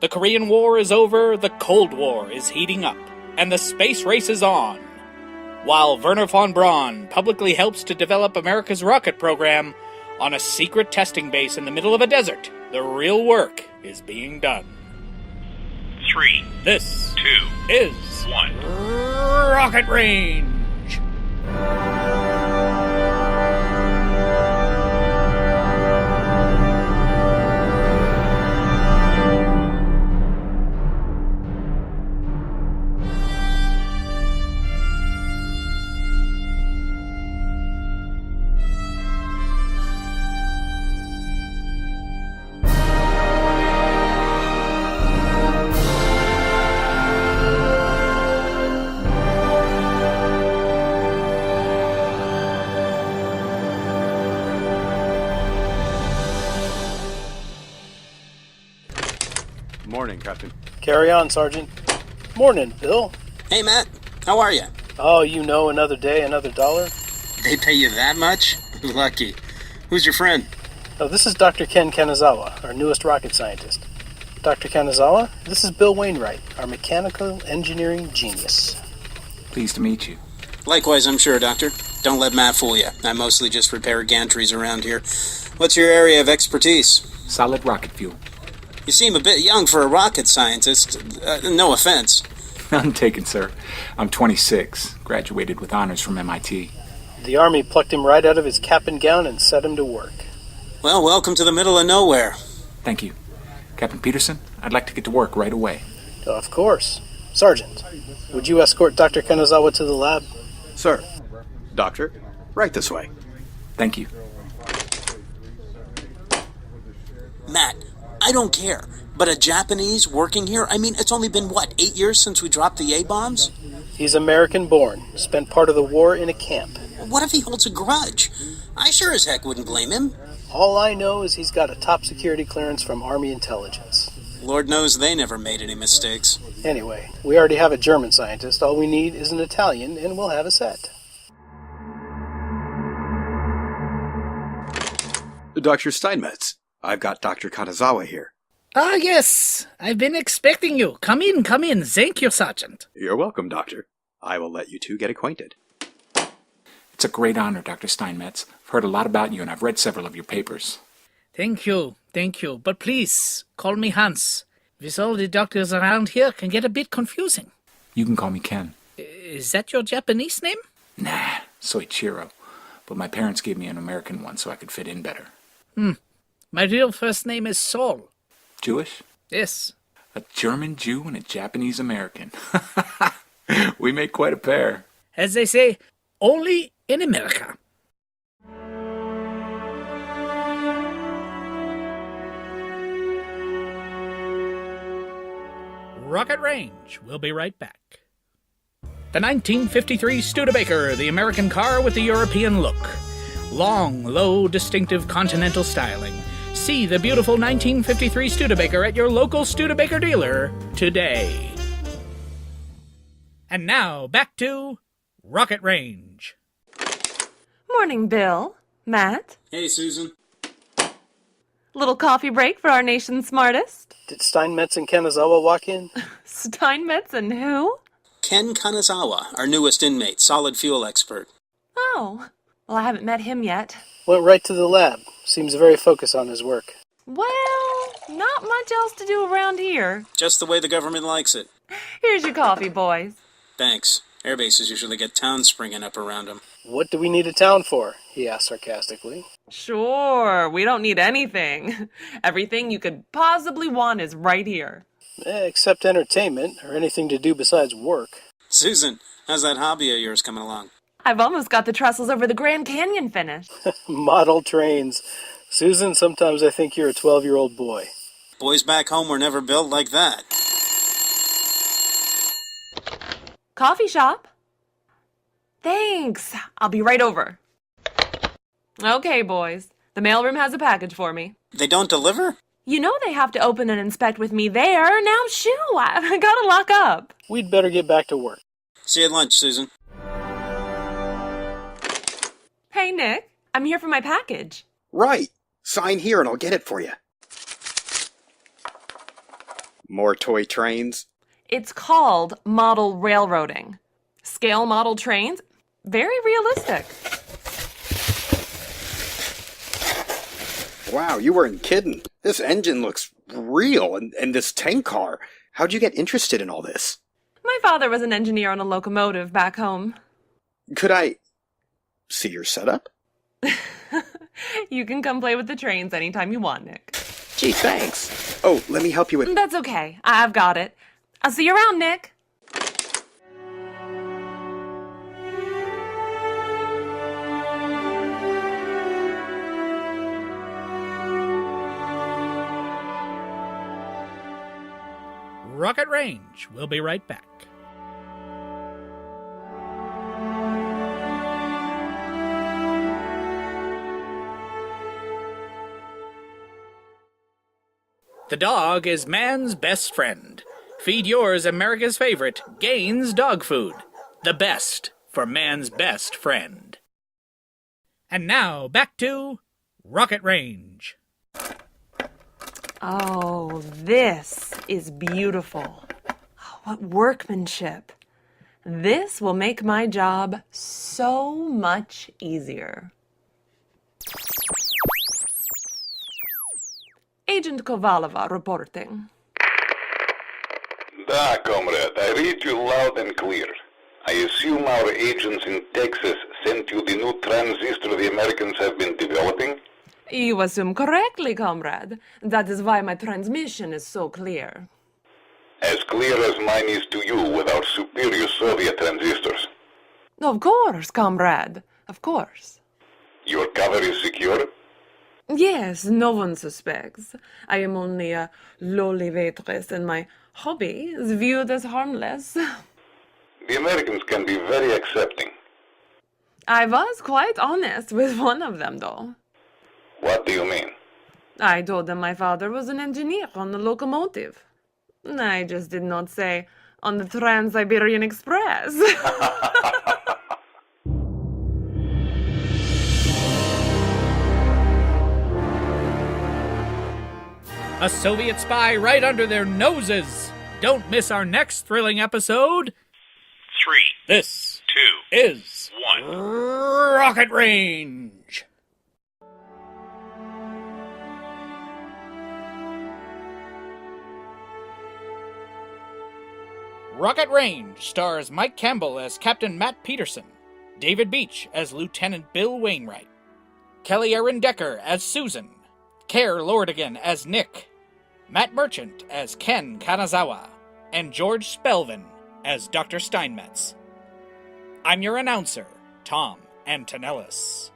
The Korean War is over, the Cold War is heating up, and the space race is on. While Werner von Braun publicly helps to develop America's rocket program on a secret testing base in the middle of a desert, the real work is being done. 3. This 2. is 1. Rocket Range. Morning, Captain. Carry on, Sergeant. Morning, Bill. Hey, Matt. How are you? Oh, you know, another day, another dollar. They pay you that much? Lucky. Who's your friend? Oh, this is Dr. Ken Kanazawa, our newest rocket scientist. Dr. Kanazawa, this is Bill Wainwright, our mechanical engineering genius. Pleased to meet you. Likewise, I'm sure, Doctor. Don't let Matt fool you. I mostly just repair gantries around here. What's your area of expertise? Solid rocket fuel. You seem a bit young for a rocket scientist. No offense. None taken, sir. I'm 26. Graduated with honors from MIT. The Army plucked him right out of his cap and gown and set him to work. Well, welcome to the middle of nowhere. Thank you. Captain Peterson, I'd like to get to work right away. Of course. Sergeant, would you escort Dr. Kanazawa to the lab? Sir. Doctor, right this way. Thank you. Matt, I don't care. But a Japanese working here? I mean, it's only been, 8 years since we dropped the A-bombs? He's American-born. Spent part of the war in a camp. What if he holds a grudge? I sure as heck wouldn't blame him. All I know is he's got a top security clearance from Army intelligence. Lord knows they never made any mistakes. Anyway, we already have a German scientist. All we need is an Italian, and we'll have a set. Dr. Steinmetz, I've got Dr. Kanazawa here. Ah, yes. I've been expecting you. Come in, come in. Thank you, Sergeant. You're welcome, Doctor. I will let you two get acquainted. It's a great honor, Dr. Steinmetz. I've heard a lot about you, and I've read several of your papers. Thank you. But please, call me Hans. With all the doctors around here, can get a bit confusing. You can call me Ken. Is that your Japanese name? Nah, Soichiro. But my parents gave me an American one so I could fit in better. My real first name is Saul. Jewish? Yes. A German Jew and a Japanese American. We make quite a pair. As they say, only in America. Rocket Range. We'll be right back. The 1953 Studebaker, the American car with the European look. Long, low, distinctive continental styling. See the beautiful 1953 Studebaker at your local Studebaker dealer today. And now, back to Rocket Range. Morning, Bill. Matt. Hey, Susan. Little coffee break for our nation's smartest. Did Steinmetz and Kanazawa walk in? Steinmetz and who? Ken Kanazawa, our newest inmate, solid fuel expert. Oh, well, I haven't met him yet. Went right to the lab. Seems very focused on his work. Well, not much else to do around here. Just the way the government likes it. Here's your coffee, boys. Thanks. Airbases usually get towns springing up around them. What do we need a town for? He asked sarcastically. Sure, we don't need anything. Everything you could possibly want is right here. Except entertainment, or anything to do besides work. Susan, how's that hobby of yours coming along? I've almost got the trestles over the Grand Canyon finished. Model trains. Susan, sometimes I think you're a 12-year-old boy. Boys back home were never built like that. Coffee shop? Thanks. I'll be right over. Okay, boys. The mailroom has a package for me. They don't deliver? You know they have to open and inspect with me there. Now, shoo, I gotta lock up. We'd better get back to work. See you at lunch, Susan. Hey, Nick. I'm here for my package. Right. Sign here and I'll get it for you. More toy trains? It's called model railroading. Scale model trains, very realistic. Wow, you weren't kidding. This engine looks real, and this tank car. How'd you get interested in all this? My father was an engineer on a locomotive back home. Could I see your setup? You can come play with the trains anytime you want, Nick. Gee, thanks. Oh, let me help you with... That's okay. I've got it. I'll see you around, Nick. Rocket Range. We'll be right back. The dog is man's best friend. Feed yours America's favorite, Gaines Dog Food. The best for man's best friend. And now, back to Rocket Range. Oh, this is beautiful. Oh, what workmanship. This will make my job so much easier. Agent Kovalova reporting. Da, comrade, I read you loud and clear. I assume our agents in Texas sent you the new transistor the Americans have been developing? You assume correctly, comrade. That is why my transmission is so clear. As clear as mine is to you with our superior Soviet transistors. Of course, comrade. Of course. Your cover is secure? Yes, no one suspects. I am only a lowly waitress, and my hobby is viewed as harmless. The Americans can be very accepting. I was quite honest with one of them, though. What do you mean? I told them my father was an engineer on the locomotive. I just did not say on the Trans-Siberian Express. A Soviet spy right under their noses. Don't miss our next thrilling episode. 3, This 2, is 1. Rocket Range. Rocket Range stars Mike Campbell as Captain Matt Peterson, David Beach as Lieutenant Bill Wainwright, Kelly Erin Decker as Susan, Care Lordigan as Nick, Matt Merchant as Ken Kanazawa, and George Spelvin as Dr. Steinmetz. I'm your announcer, Tom Antonellis.